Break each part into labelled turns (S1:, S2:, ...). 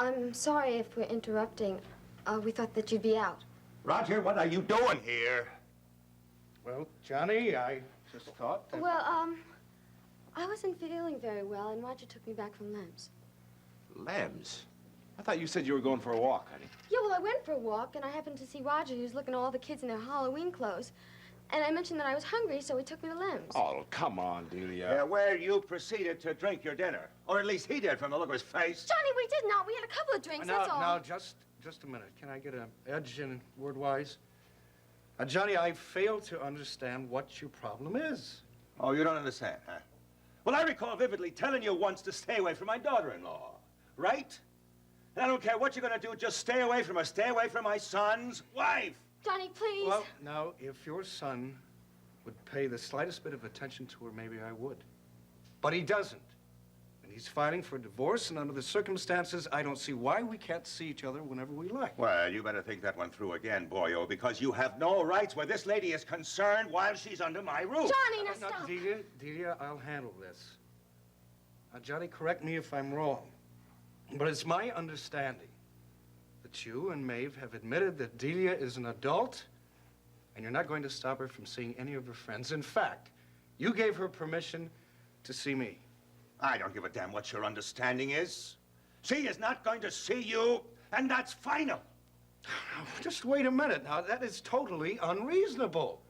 S1: I'm sorry if we're interrupting. We thought that you'd be out.
S2: Roger, what are you doing here?
S3: Well, Johnny, I just thought that...
S1: Well, I wasn't feeling very well, and Roger took me back from Lem's.
S2: Lem's? I thought you said you were going for a walk, honey.
S1: Yeah, well, I went for a walk, and I happened to see Roger. He was looking at all the kids in their Halloween clothes. And I mentioned that I was hungry, so he took me to Lem's.
S2: Oh, come on, Delia.
S4: Yeah, where you proceeded to drink your dinner. Or at least he did from the look of his face.
S1: Johnny, we did not. We had a couple of drinks, that's all.
S3: Now, just a minute. Can I get an edge in word-wise? Johnny, I fail to understand what your problem is.
S4: Oh, you don't understand, huh? Well, I recall vividly telling you once to stay away from my daughter-in-law, right? And I don't care what you're gonna do, just stay away from her. Stay away from my son's wife.
S1: Johnny, please.
S3: Well, now, if your son would pay the slightest bit of attention to her, maybe I would. But he doesn't. And he's fighting for a divorce, and under the circumstances, I don't see why we can't see each other whenever we like.
S4: Well, you better think that one through again, boyo, because you have no rights where this lady is concerned while she's under my roof.
S1: Johnny, now stop.
S3: Delia, I'll handle this. Now, Johnny, correct me if I'm wrong, but it's my understanding that you and Maeve have admitted that Delia is an adult, and you're not going to stop her from seeing any of her friends. In fact, you gave her permission to see me.
S4: I don't give a damn what your understanding is. She is not going to see you, and that's final.
S3: Just wait a minute now. That is totally unreasonable.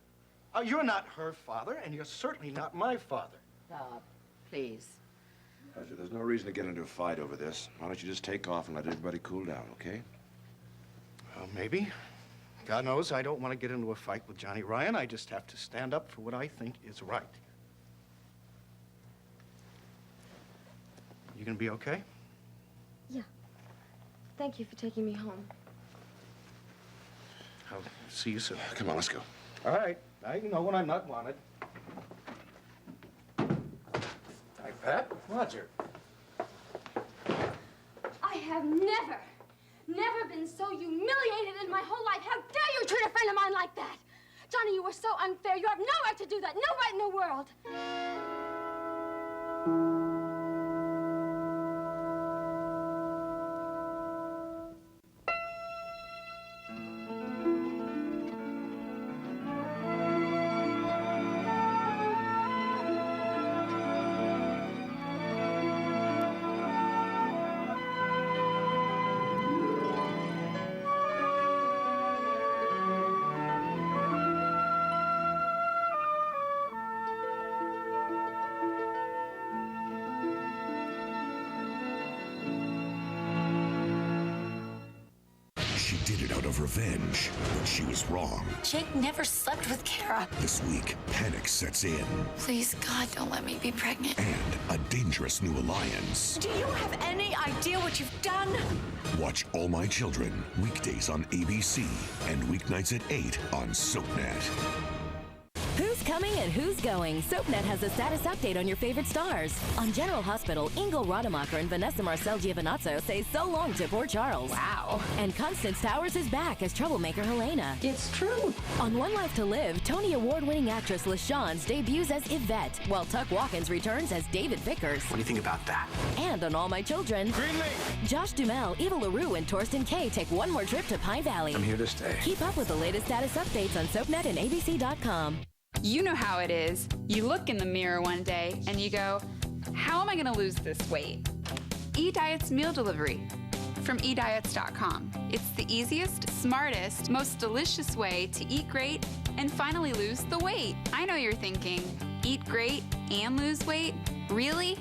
S3: You're not her father, and you're certainly not my father.
S5: Stop, please.
S2: Roger, there's no reason to get into a fight over this. Why don't you just take off and let everybody cool down, okay?
S3: Well, maybe. God knows I don't want to get into a fight with Johnny Ryan. I just have to stand up for what I think is right. You gonna be okay?
S1: Yeah. Thank you for taking me home.
S3: I'll see you soon.
S2: Come on, let's go.
S3: All right. I know when I'm not wanted. Hi, Pat. Roger.
S1: I have never been so humiliated in my whole life. How dare you treat a friend of mine like that? Johnny, you were so unfair. You have no right to do that. No right in the world.
S6: Revenge, but she was wrong.
S7: Jake never slept with Kara.
S6: This week, panic sets in.
S7: Please, God, don't let me be pregnant.
S6: And a dangerous new alliance.
S7: Do you have any idea what you've done?
S6: Watch All My Children, weekdays on ABC and weeknights at 8 on SoapNet.
S8: Who's coming and who's going? SoapNet has a status update on your favorite stars. On General Hospital, Ingo Rademacher and Vanessa Marcel Giovinazzo say so long to poor Charles.
S7: Wow.
S8: And Constance Towers is back as troublemaker Helena.
S5: It's true.
S8: On One Life to Live, Tony Award-winning actress LaShawns debuts as Yvette, while Tuck Watkins returns as David Vickers.
S3: What do you think about that?
S8: And on All My Children,
S3: Greenlee!
S8: Josh Duhamel, Eva LaRue, and Torsten Kay take one more trip to Pine Valley.
S3: I'm here to stay.
S8: Keep up with the latest status updates on SoapNet and ABC.com.
S9: You know how it is. You look in the mirror one day and you go, how am I going to lose this weight? eDiet's meal delivery from eDiets.com. It's the easiest, smartest, most delicious way to eat great and finally lose the weight. I know you're thinking, eat great and lose weight? Really?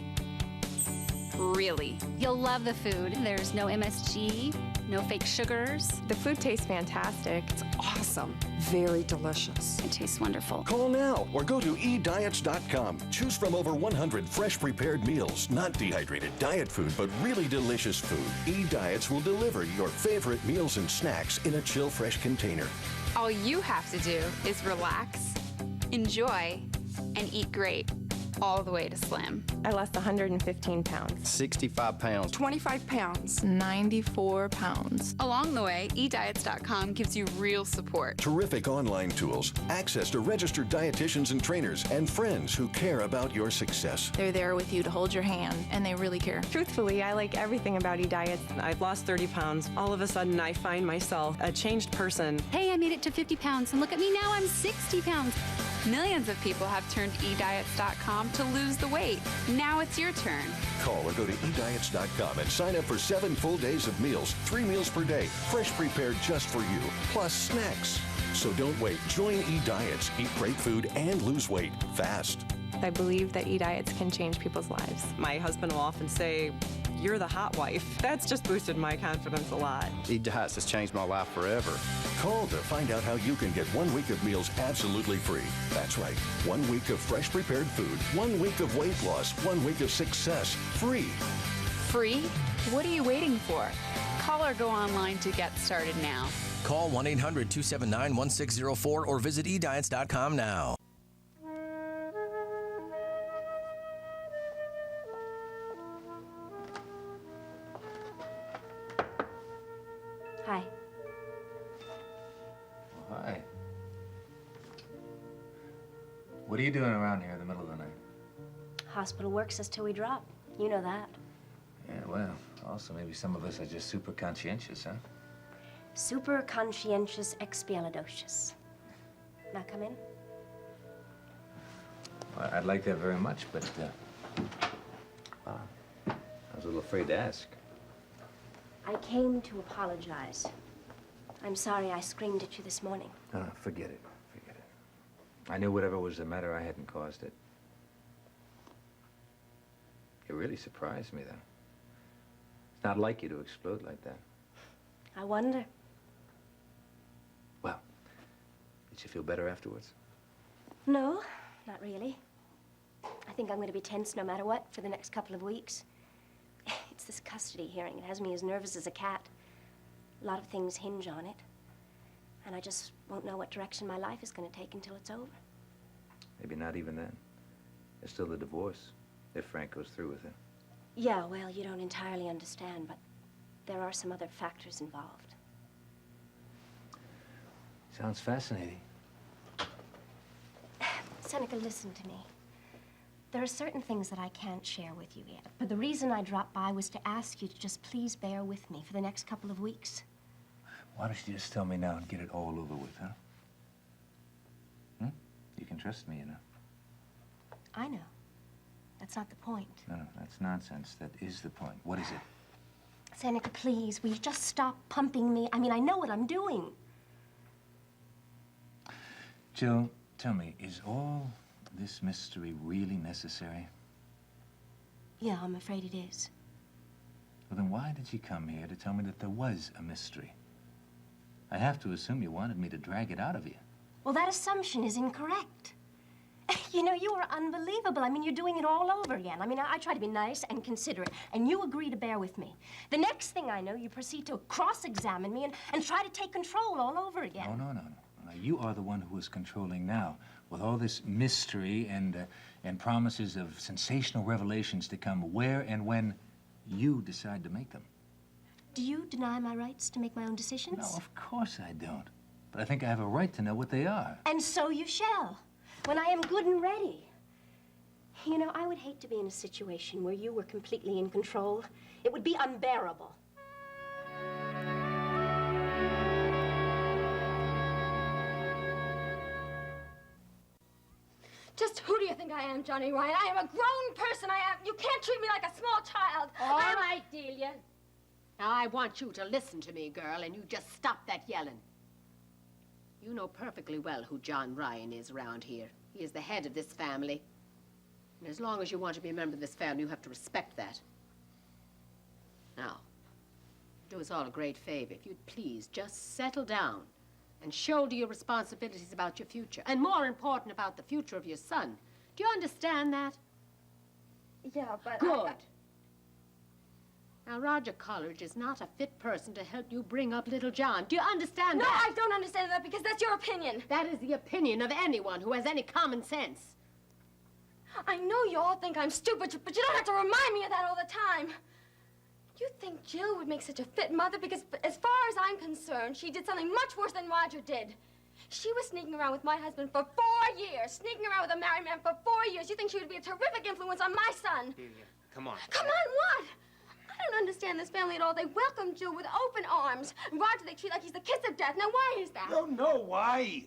S9: Really.
S10: You'll love the food. There's no MSG, no fake sugars.
S11: The food tastes fantastic. It's awesome. Very delicious.
S10: It tastes wonderful.
S12: Call now or go to eDiets.com. Choose from over 100 fresh prepared meals. Not dehydrated diet food, but really delicious food. eDiets will deliver your favorite meals and snacks in a chill fresh container.
S9: All you have to do is relax, enjoy, and eat great. all the way to slim.
S11: I lost 115 pounds.
S13: 65 pounds.
S11: 25 pounds.
S7: 94 pounds.
S9: Along the way, eDiets.com gives you real support.
S12: Terrific online tools, access to registered dietitians and trainers, and friends who care about your success.
S7: They're there with you to hold your hand, and they really care.
S11: Truthfully, I like everything about eDiets.
S14: I've lost 30 pounds. All of a sudden, I find myself a changed person.
S10: Hey, I made it to 50 pounds, and look at me now, I'm 60 pounds.
S9: Millions of people have turned eDiets.com to lose the weight. Now it's your turn.
S12: Call or go to ediets.com and sign up for 7 full days of meals, 3 meals per day, fresh prepared just for you, plus snacks. So don't wait. Join eDiets. Eat great food and lose weight fast.
S11: I believe that eDiets can change people's lives.
S14: My husband will often say, "You're the hot wife." That's just boosted my confidence a lot.
S13: eDiets has changed my life forever.
S12: Call to find out how you can get 1 week of meals absolutely free. That's right. 1 week of fresh prepared food, 1 week of weight loss, 1 week of success, free.
S9: Free? What are you waiting for? Call or go online to get started now.
S15: Call 1-800-279-1604 or visit ediets.com now.
S1: Hi.
S16: Hi. What are you doing around here in the middle of the night?
S1: Hospital works us till we drop. You know that.
S16: Yeah, well, also maybe some of us are just super conscientious, huh?
S1: Super conscientious expialidocious. Now come in.
S16: Well, I'd like that very much, but, I was a little afraid to ask.
S1: I came to apologize. I'm sorry I screamed at you this morning.
S16: No, forget it. Forget it. I knew whatever was the matter, I hadn't caused it. It really surprised me, though. It's not like you to explode like that.
S1: I wonder.
S16: Well, did you feel better afterwards?
S1: No, not really. I think I'm going to be tense no matter what for the next couple of weeks. It's this custody hearing. It has me as nervous as a cat. A lot of things hinge on it. And I just won't know what direction my life is going to take until it's over.
S16: Maybe not even then. There's still the divorce, if Frank goes through with it.
S1: Yeah, well, you don't entirely understand, but there are some other factors involved.
S16: Sounds fascinating.
S1: Seneca, listen to me. There are certain things that I can't share with you yet, but the reason I dropped by was to ask you to just please bear with me for the next couple of weeks.
S16: Why don't you just tell me now and get it all over with, huh? You can trust me, you know.
S1: I know. That's not the point.
S16: No, that's nonsense. That is the point. What is it?
S1: Seneca, please, will you just stop pumping me? I mean, I know what I'm doing.
S16: Jill, tell me, is all this mystery really necessary?
S1: Yeah, I'm afraid it is.
S16: Well, then why did you come here to tell me that there was a mystery? I have to assume you wanted me to drag it out of you.
S1: Well, that assumption is incorrect. You know, you are unbelievable. I mean, you're doing it all over again. I mean, I try to be nice and considerate, and you agree to bear with me. The next thing I know, you proceed to cross-examine me and try to take control all over again.
S16: No. You are the one who is controlling now, with all this mystery and promises of sensational revelations to come where and when you decide to make them.
S1: Do you deny my rights to make my own decisions?
S16: No, of course I don't. But I think I have a right to know what they are.
S1: And so you shall, when I am good and ready. You know, I would hate to be in a situation where you were completely in control. It would be unbearable. Just who do you think I am, Johnny Ryan? I am a grown person. You can't treat me like a small child.
S5: All right, Delia. Now, I want you to listen to me, girl, and you just stop that yelling. You know perfectly well who John Ryan is around here. He is the head of this family. And as long as you want to be a member of this family, you have to respect that. Now, do us all a great favor. If you'd please just settle down and shoulder your responsibilities about your future. And more important, about the future of your son. Do you understand that?
S1: Yeah, but
S5: Good. Now, Roger Coleridge is not a fit person to help you bring up little John. Do you understand that?
S1: No, I don't understand that because that's your opinion.
S5: That is the opinion of anyone who has any common sense.
S17: I know you all think I'm stupid, but you don't have to remind me of that all the time. You think Jill would make such a fit mother? Because as far as I'm concerned, she did something much worse than Roger did. She was sneaking around with my husband for 4 years, sneaking around with a married man for 4 years. You think she would be a terrific influence on my son?
S3: Delia, come on.
S17: Come on, what? I don't understand this family at all. They welcome Jill with open arms. Roger they treat like he's the kiss of death. Now, why is that?
S4: I don't know why.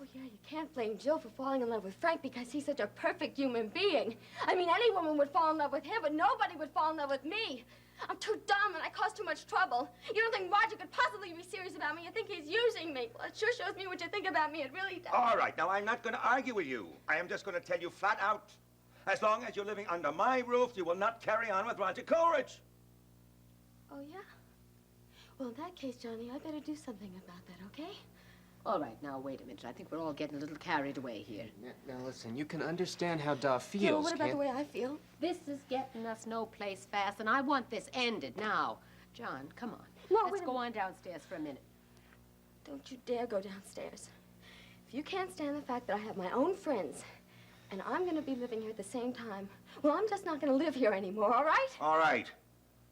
S17: Oh, yeah, you can't blame Jill for falling in love with Frank because he's such a perfect human being. I mean, any woman would fall in love with him, but nobody would fall in love with me. I'm too dumb and I cause too much trouble. You don't think Roger could possibly be serious about me. You think he's using me. Well, it sure shows me what you think about me. It really does.
S4: All right, now I'm not going to argue with you. I am just going to tell you flat out. As long as you're living under my roof, you will not carry on with Roger Coleridge.
S17: Oh, yeah? Well, in that case, Johnny, I better do something about that, okay?
S5: All right, now, wait a minute. I think we're all getting a little carried away here.
S18: Now listen, you can understand how Da feels,
S17: Yeah, well, what about
S18: can't-
S17: the way I feel?
S5: This is getting us no place fast, and I want this ended now. John, come on.
S17: No,
S5: Let's
S17: wait a
S5: go on downstairs for a minute.
S17: Don't you dare go downstairs. If you can't stand the fact that I have my own friends, and I'm going to be living here at the same time, well, I'm just not going to live here anymore, all right?
S4: All right.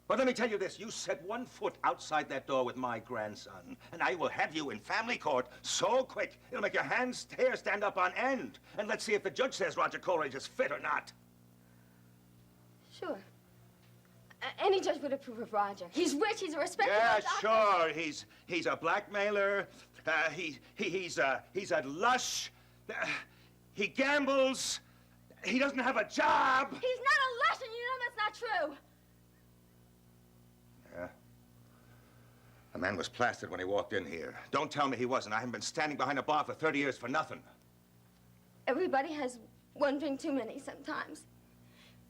S4: But let me tell you this. You set 1 foot outside that door with my grandson, and I will have you in family court so quick, it'll make your hair stand up on end. And let's see if the judge says Roger Coleridge is fit or not.
S17: Sure. Any judge would approve of Roger. He's rich, he's a respectable
S4: Yeah,
S17: doctor.
S4: sure. He's a blackmailer. He's a lush. He gambles. He doesn't have a job.
S17: He's not a lush, and you know that's not true.
S4: Yeah. The man was plastered when he walked in here. Don't tell me he wasn't. I haven't been standing behind a bar for 30 years for nothing.
S17: Everybody has one drink too many sometimes.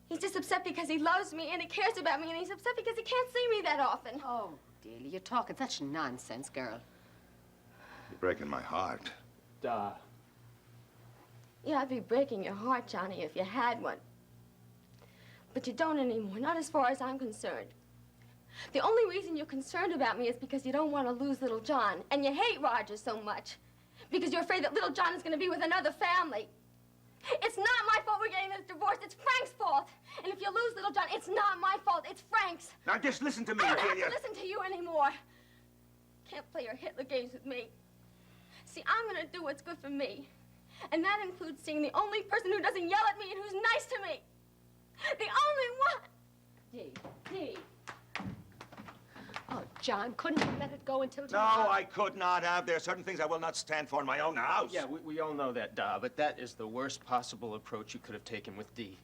S17: He's just upset because he loves me and he cares about me, and he's upset because he can't see me that often.
S5: Oh, Delia, you're talking such nonsense, girl.
S4: You're breaking my heart.
S18: Da.
S17: Yeah, I'd be breaking your heart, Johnny, if you had one. But you don't anymore, not as far as I'm concerned. The only reason you're concerned about me is because you don't want to lose little John, and you hate Roger so much because you're afraid that little John is going to be with another family. It's not my fault we're getting this divorce. It's Frank's fault. And if you lose little John, it's not my fault. It's Frank's.
S4: Now just listen to me,
S17: I don't
S4: Delia.
S17: have to listen to you anymore. Can't play your Hitler games with me. See, I'm going to do what's good for me. And that includes seeing the only person who doesn't yell at me and who's nice to me. The only one.
S5: Dee. Oh, John, couldn't you let it go until
S4: No,
S5: tomorrow?
S4: I could not have. There are certain things I will not stand for in my own house.
S18: Yeah, we all know that, Da, but that is the worst possible approach you could have taken with Dee.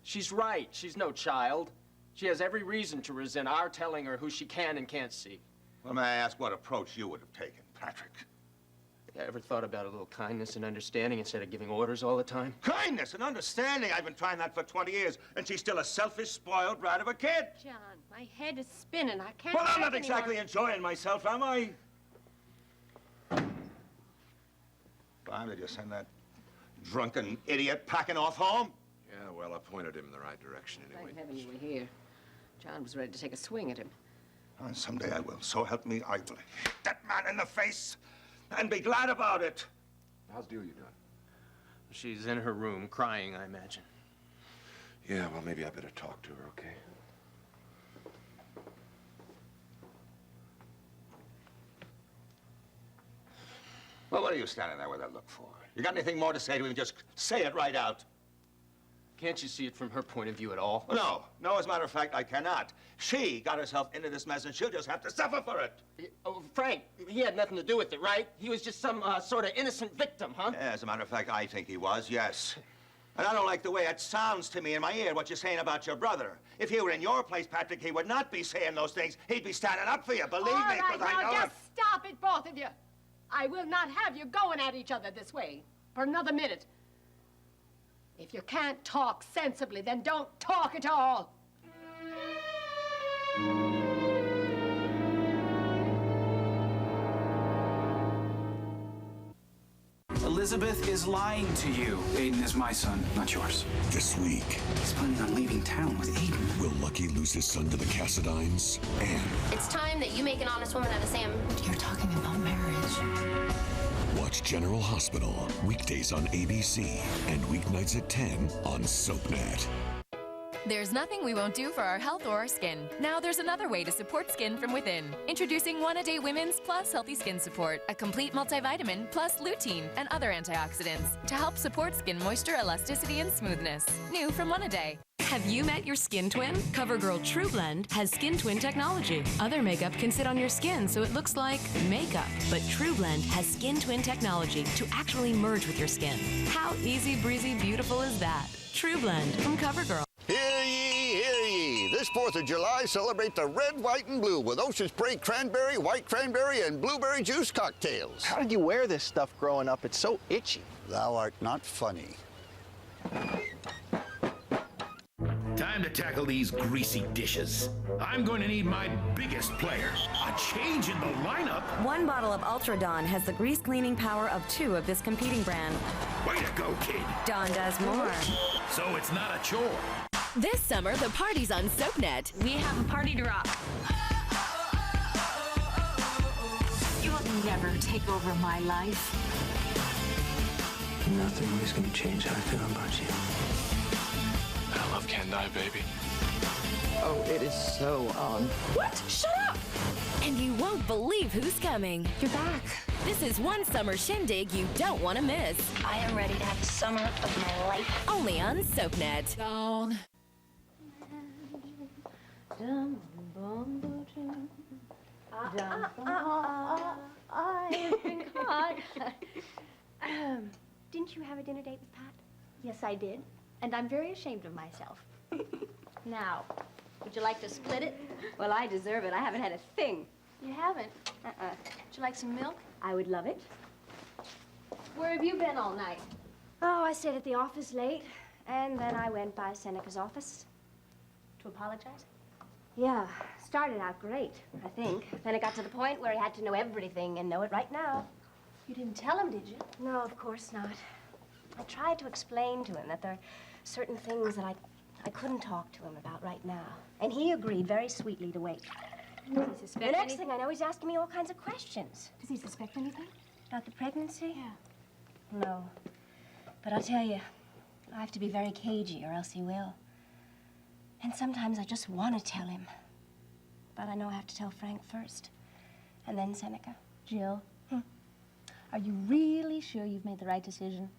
S18: She's right. She's no child. She has every reason to resent our telling her who she can and can't see.
S4: Well, may I ask what approach you would have taken, Patrick?
S18: You ever thought about a little kindness and understanding instead of giving orders all the time?
S4: Kindness and understanding. I've been trying that for 20 years, and she's still a selfish, spoiled brat of a kid.
S5: John, my head is spinning. I can't.
S4: Well, I'm
S5: take
S4: not exactly
S5: anymore.
S4: enjoying myself, am I? Why did you send that drunken idiot packing off home?
S2: Yeah, well, I pointed him in the right direction anyway.
S5: Thank heaven you were here. John was ready to take a swing at him.
S4: Oh, someday I will. So help me, I will hit that man in the face and be glad about it.
S2: How's Delia doing?
S18: She's in her room, crying, I imagine.
S2: Yeah, well, maybe I better talk to her, okay?
S4: Well, what are you standing there with that look for? You got anything more to say to him? Just say it right out.
S18: Can't you see it from her point of view at all?
S4: No. No, as a matter of fact, I cannot. She got herself into this mess, and she'll just have to suffer for it.
S18: Oh, Frank, he had nothing to do with it, right? He was just some sort of innocent victim, huh?
S4: Yeah, as a matter of fact, I think he was, yes. And I don't like the way it sounds to me in my ear, what you're saying about your brother. If he were in your place, Patrick, he would not be saying those things. He'd be standing up for you, believe
S5: All
S4: me,
S5: right,
S4: because I
S5: now
S4: know it.
S5: just stop it, both of you. I will not have you going at each other this way for another minute. If you can't talk sensibly, then don't talk at all.
S19: Elizabeth is lying to you. Aiden is my son, not yours.
S6: This week,
S19: He's planning on leaving town with Aiden.
S6: will Lucky lose his son to the Cassadines? And
S20: It's time that you make an honest woman out of Sam.
S19: You're talking about marriage.
S6: what Watch General Hospital weekdays on ABC and weeknights at 10 on SoapNet.
S8: There's nothing we won't do for our health or our skin. Now there's another way to support skin from within. Introducing One-A-Day Women's Plus Healthy Skin Support, a complete multivitamin plus lutein and other antioxidants to help support skin moisture, elasticity, and smoothness. New from One-A-Day. Have you met your skin twin? CoverGirl True Blend has skin twin technology. Other makeup can sit on your skin so it looks like makeup. But True Blend has skin twin technology to actually merge with your skin. How easy, breezy, beautiful is that? True Blend from CoverGirl.
S20: Hear ye, hear ye. This 4th of July, celebrate the red, white, and blue with Ocean Spray Cranberry, White Cranberry, and Blueberry Juice cocktails.
S21: How did you wear this stuff growing up? It's so itchy.
S20: Thou art not funny.
S22: Time to tackle these greasy dishes. I'm going to need my biggest player. A change in the lineup.
S23: One bottle of Ultra Dawn has the grease cleaning power of 2 of this competing brand.
S22: Way to go, kid.
S23: Dawn does more.
S22: So it's not a chore.
S8: This summer, the party's on SoapNet.
S10: We have a party to rock.
S24: You will never take over my life.
S25: Nothing is going to change how I feel about you.
S26: That love can't die, baby.
S21: Oh, it is so on.
S8: What? Shut up! And you won't believe who's coming. You're back. This is one summer shindig you don't want to miss.
S1: I am ready to have the summer of my life.
S8: Only on SoapNet. Down.
S1: I've been caught. Didn't you have a dinner date with Pat?
S27: Yes, I did. And I'm very ashamed of myself. Now, would you like to split it?
S1: Well, I deserve it. I haven't had a thing.
S27: You haven't?
S1: Would you like some milk?
S27: I would love it. Where have you been all night?
S1: Oh, I stayed at the office late, and then I went by Seneca's office.
S27: To apologize?
S1: Yeah, started out great, I think. Then it got to the point where he had to know everything and know it right now.
S27: You didn't tell him, did you?
S1: No, of course not. I tried to explain to him that there are certain things that I couldn't talk to him about right now. And he agreed very sweetly to wait.
S27: Does he suspect
S1: The next
S27: anything?
S1: thing I know, he's asking me all kinds of questions.
S27: Does he suspect anything?
S1: About the pregnancy?
S27: Yeah.
S1: No. But I'll tell you, I have to be very cagey or else he will. And sometimes I just want to tell him. But I know I have to tell Frank first. And then Seneca.
S27: Jill, are you really sure you've made the right decision?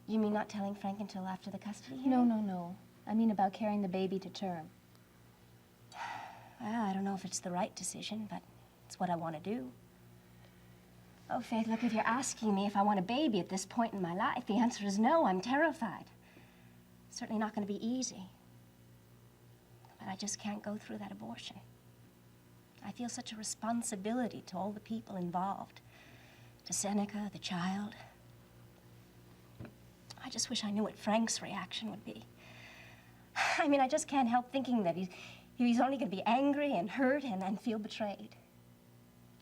S1: You mean not telling Frank until after the custody hearing?
S27: No. I mean about carrying the baby to term.
S1: Well, I don't know if it's the right decision, but it's what I want to do. Oh, Faith, look, if you're asking me if I want a baby at this point in my life, the answer is no. I'm terrified. It's certainly not going to be easy. But I just can't go through that abortion. I feel such a responsibility to all the people involved. To Seneca, the child. I just wish I knew what Frank's reaction would be. I mean, I just can't help thinking that he's only going to be angry and hurt and feel betrayed.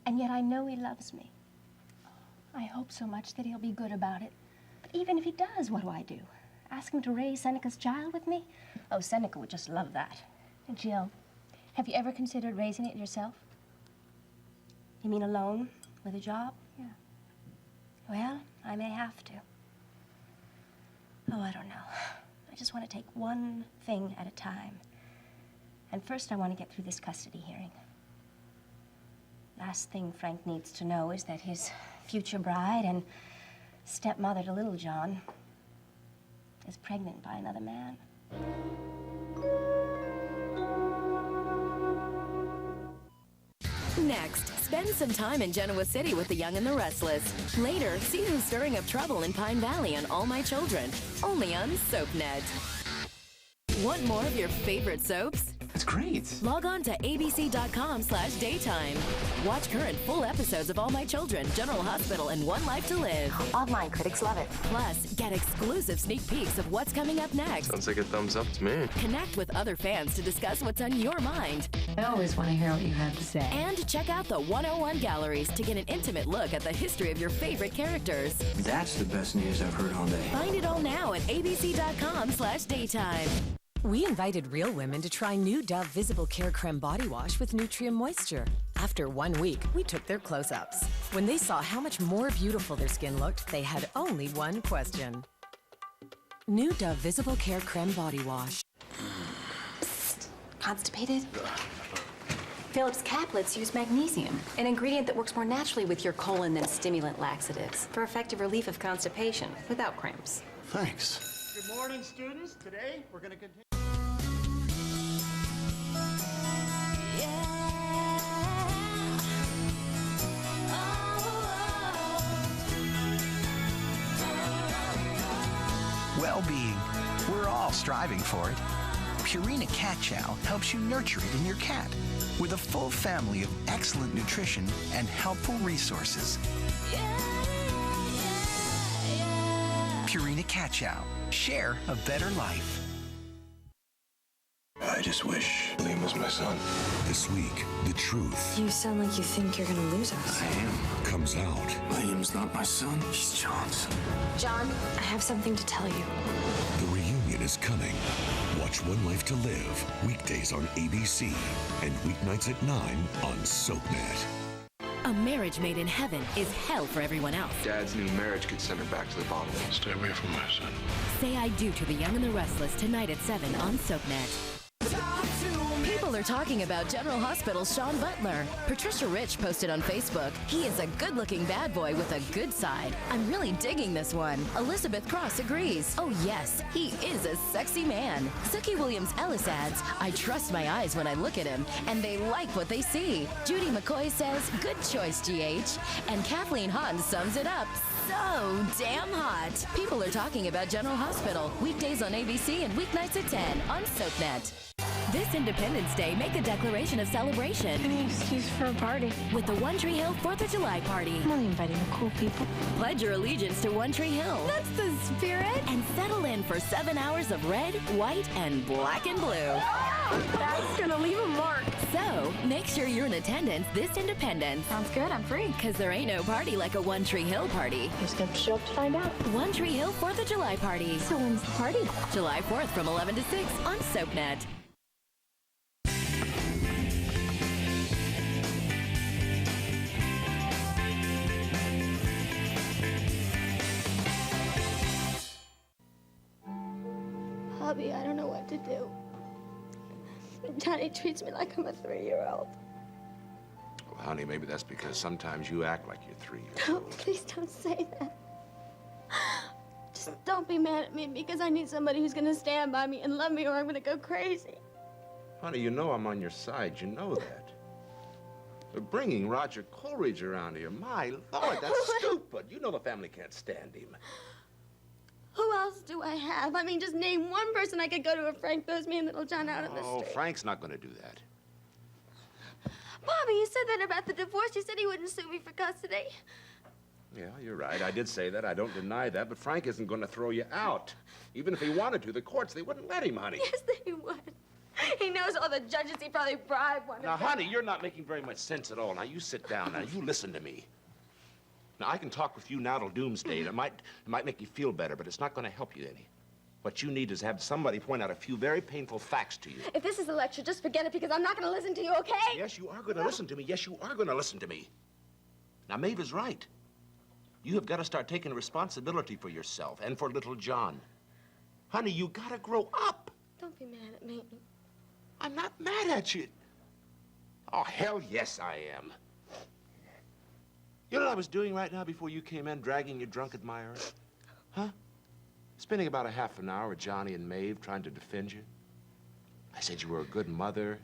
S1: And yet I know he loves me.
S27: I hope so much that he'll be good about it.
S1: But even if he does, what do I do? Ask him to raise Seneca's child with me? Oh, Seneca would just love that.
S27: Jill, have you ever considered raising it yourself?
S1: You mean alone, with a job?
S27: Yeah.
S1: Well, I may have to. Oh, I don't know. I just want to take one thing at a time. And first, I want to get through this custody hearing. Last thing Frank needs to know is that his future bride and stepmother to little John is pregnant by another man.
S8: Next, spend some time in Genoa City with the Young and the Restless. Later, see who's stirring up trouble in Pine Valley on All My Children, only on SoapNet. Want more of your favorite soaps?
S19: That's great.
S8: Log on to abc.com/daytime. Watch current full episodes of All My Children, General Hospital, and One Life to Live.
S27: Online critics love it.
S8: Plus, get exclusive sneak peeks of what's coming up next.
S26: Sounds like a thumbs up to me.
S8: Connect with other fans to discuss what's on your mind.
S27: I always want to hear what you have to say.
S8: And check out the 101 galleries to get an intimate look at the history of your favorite characters.
S25: That's the best news I've heard all day.
S8: Find it all now at abc.com/daytime.
S7: We invited real women to try new Dove Visible Care Creme Body Wash with Nutrient Moisture. After 1 week, we took their close-ups. When they saw how much more beautiful their skin looked, they had only one question. New Dove Visible Care Creme Body Wash.
S24: Psst. Constipated? Phillips caplets use magnesium, an ingredient that works more naturally with your colon than stimulant laxatives for effective relief of constipation without cramps.
S20: Thanks.
S9: Good morning, students. Today, we're going to continue.
S19: Well-being. We're all striving for it. Purina Cat Chow helps you nurture it in your cat with a full family of excellent nutrition and helpful resources. Purina Cat Chow. Share a better life.
S26: I just wish Liam was my son.
S6: This week, the truth
S10: You sound like you think you're gonna lose us.
S26: I am.
S6: comes out.
S26: Liam's not my son. He's John's.
S10: John, I have something to tell you.
S6: The reunion is coming. Watch One Life to Live, weekdays on ABC and weeknights at 9 on SoapNet.
S11: A marriage made in heaven is hell for everyone else.
S26: Dad's new marriage could send her back to the bottom. Stay away from my son.
S11: Say I Do to the Young and the Restless tonight at 7 on SoapNet. People are talking about General Hospital's Sean Butler. Patricia Rich posted on Facebook, he is a good-looking bad boy with a good side. I'm really digging this one. Elizabeth Cross agrees. Oh yes, he is a sexy man. Suki Williams-Ellis adds, I trust my eyes when I look at him, and they like what they see. Judy McCoy says, good choice, GH. And Kathleen Hahn sums it up, so damn hot. People are talking about General Hospital, weekdays on ABC and weeknights at 10 on SoapNet. This Independence Day, make a declaration of celebration.
S27: Any excuse for a party.
S11: With the One Tree Hill 4th of July party.
S27: I'm only inviting the cool people.
S11: Pledge your allegiance to One Tree Hill.
S27: That's the spirit.
S11: And settle in for 7 hours of red, white, and black and blue.
S27: That's gonna leave a mark.
S11: So, make sure you're in attendance this Independence.
S27: Sounds good, I'm free.
S11: Because there ain't no party like a One Tree Hill party.
S27: Just have to show up to find out.
S11: One Tree Hill 4th of July party.
S27: So when's the party?
S11: July 4th from 11 to 6 on SoapNet.
S17: Hubby, I don't know what to do. Johnny treats me like I'm a 3-year-old.
S2: Well, honey, maybe that's because sometimes you act like you're 3 years
S17: Oh,
S2: old.
S17: please don't say that. Just don't be mad at me because I need somebody who's gonna stand by me and love me or I'm gonna go crazy.
S2: Honey, you know I'm on your side. You know that. But bringing Roger Coleridge around here, my Lord, that's stupid. You know the family can't stand him.
S17: Who else do I have? I mean, just name one person I could go to if Frank throws me and little John out on the
S2: Oh,
S17: street.
S2: Frank's not going to do that.
S17: Bobby, you said that about the divorce. You said he wouldn't sue me for custody.
S2: Yeah, you're right. I did say that. I don't deny that. But Frank isn't going to throw you out. Even if he wanted to, the courts, they wouldn't let him, honey.
S17: Yes, they would. He knows all the judges. He probably bribed one of
S2: Now,
S17: them.
S2: honey, you're not making very much sense at all. Now, you sit down. Now, you listen to me. Now, I can talk with you now till doomsday. It might make you feel better, but it's not going to help you any. What you need is have somebody point out a few very painful facts to you.
S17: If this is a lecture, just forget it because I'm not going to listen to you, okay?
S2: Yes, you are going to listen to me. Yes, you are going to listen to me. Now, Maeve is right. You have got to start taking responsibility for yourself and for little John. Honey, you got to grow up.
S17: Don't be mad at me.
S2: I'm not mad at you. Oh, hell yes, I am. You know what I was doing right now before you came in, dragging your drunk admirer? Huh? Spending about a half an hour with Johnny and Maeve trying to defend you. I said you were a good mother.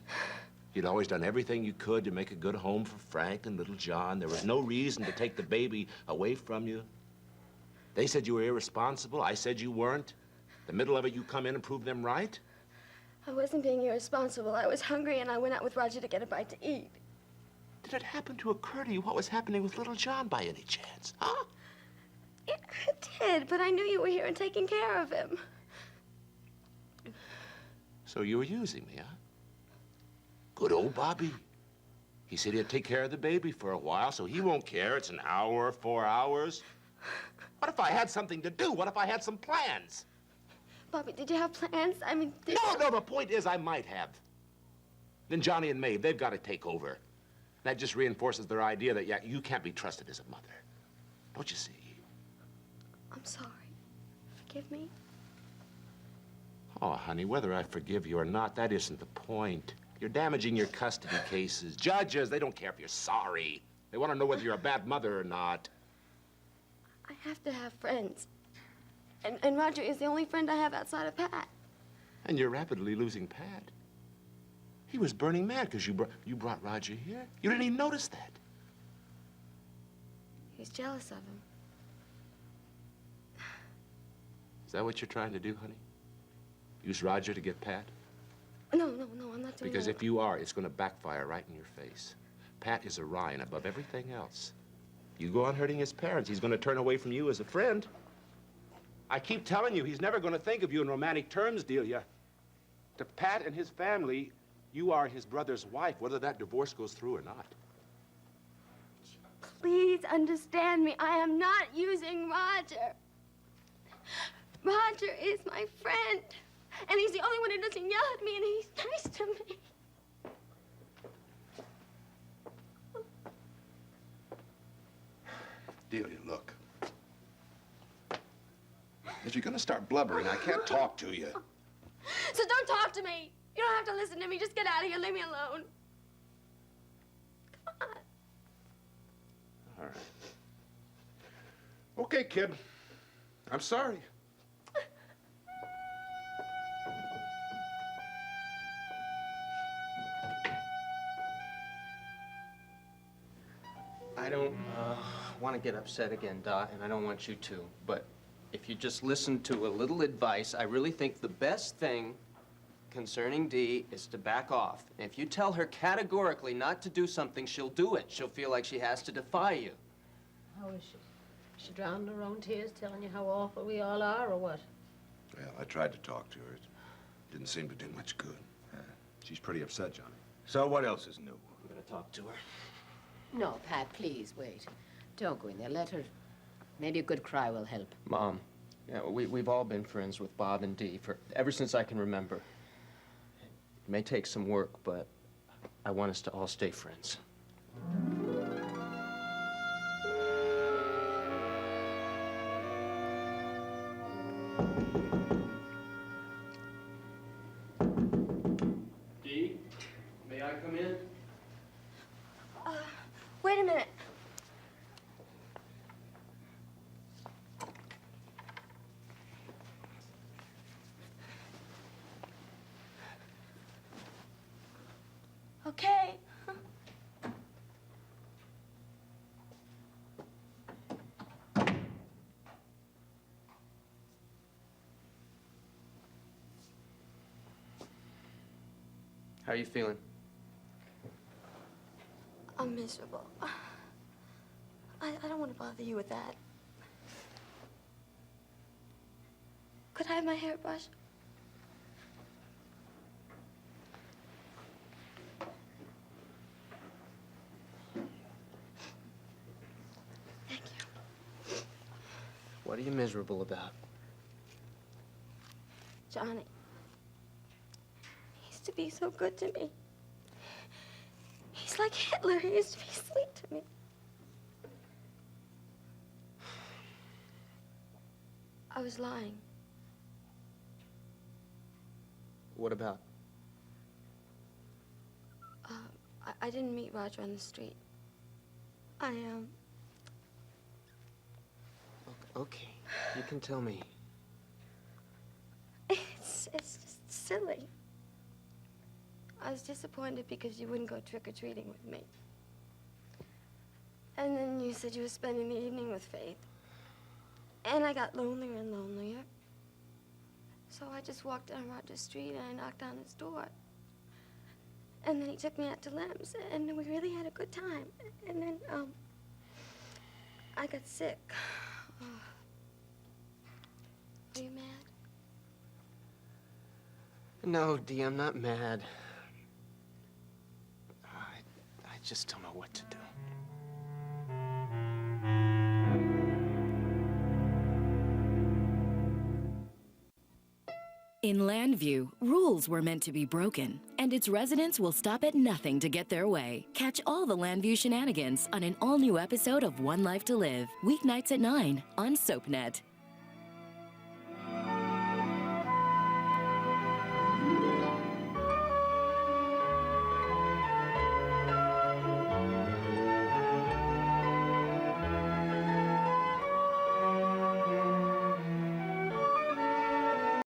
S2: You'd always done everything you could to make a good home for Frank and little John. There was no reason to take the baby away from you. They said you were irresponsible. I said you weren't. The middle of it, you come in and prove them right.
S17: I wasn't being irresponsible. I was hungry and I went out with Roger to get a bite to eat.
S2: Did it happen to occur to you what was happening with little John by any chance, huh?
S17: Yeah, it did, but I knew you were here and taking care of him.
S2: So you were using me, huh? Good old Bobby. He said he'd take care of the baby for a while, so he won't care. It's an hour, 4 hours. What if I had something to do? What if I had some plans?
S17: Bobby, did you have plans? I mean,
S2: No, the point is I might have. Then Johnny and Maeve, they've got to take over. That just reinforces their idea that, yeah, you can't be trusted as a mother. Don't you see?
S17: I'm sorry. Forgive me.
S2: Oh, honey, whether I forgive you or not, that isn't the point. You're damaging your custody cases. Judges, they don't care if you're sorry. They want to know whether you're a bad mother or not.
S17: I have to have friends. And Roger is the only friend I have outside of Pat.
S2: And you're rapidly losing Pat. He was burning mad because you brought Roger here. You didn't even notice that.
S17: He's jealous of him.
S2: Is that what you're trying to do, honey? Use Roger to get Pat?
S17: No, I'm not doing
S2: Because
S17: that.
S2: if you are, it's going to backfire right in your face. Pat is a Ryan above everything else. You go on hurting his parents, he's going to turn away from you as a friend. I keep telling you, he's never going to think of you in romantic terms, Delia. To Pat and his family, you are his brother's wife, whether that divorce goes through or not.
S17: Please understand me. I am not using Roger. Roger is my friend. And he's the only one who doesn't yell at me, and he's nice to me.
S2: Delia, look. If you're going to start blubbering, I can't talk to you.
S17: So don't talk to me. You don't have to listen to me. Just get out of here. Leave me alone. Come on.
S2: All right. Okay, kid. I'm sorry.
S3: I don't want to get upset again, Dot, and I don't want you to. But if you just listen to a little advice, I really think the best thing concerning Dee is to back off. And if you tell her categorically not to do something, she'll do it. She'll feel like she has to defy you.
S5: How is she? Is she drowning her own tears, telling you how awful we all are, or what?
S2: Well, I tried to talk to her. It didn't seem to do much good. She's pretty upset, Johnny.
S4: So what else is new?
S3: I'm going to talk to her.
S5: No, Pat, please, wait. Don't go in there. Let her... Maybe a good cry will help.
S3: Mom, yeah, we've all been friends with Bob and Dee ever since I can remember. It may take some work, but I want us to all stay friends. Dee, may I come in?
S17: Wait a minute. Okay.
S3: How are you feeling?
S17: I'm miserable. I don't want to bother you with that. Could I have my hairbrush? Thank you.
S3: What are you miserable about?
S17: Johnny. He used to be so good to me. He's like Hitler. He used to be sweet to me. I was lying.
S3: What about?
S17: I didn't meet Roger on the street.
S3: Okay, you can tell me.
S17: It's just silly. I was disappointed because you wouldn't go trick-or-treating with me. And then you said you were spending the evening with Faith. And I got lonelier and lonelier. So I just walked down Roger's street and I knocked on his door. And then he took me out to Lem's, and we really had a good time. And then, I got sick. Are you mad?
S3: No, Dee, I'm not mad. I just don't know what to do.
S11: In Landview, rules were meant to be broken, and its residents will stop at nothing to get their way. Catch all the Landview shenanigans on an all-new episode of One Life to Live, weeknights at 9 on SoapNet.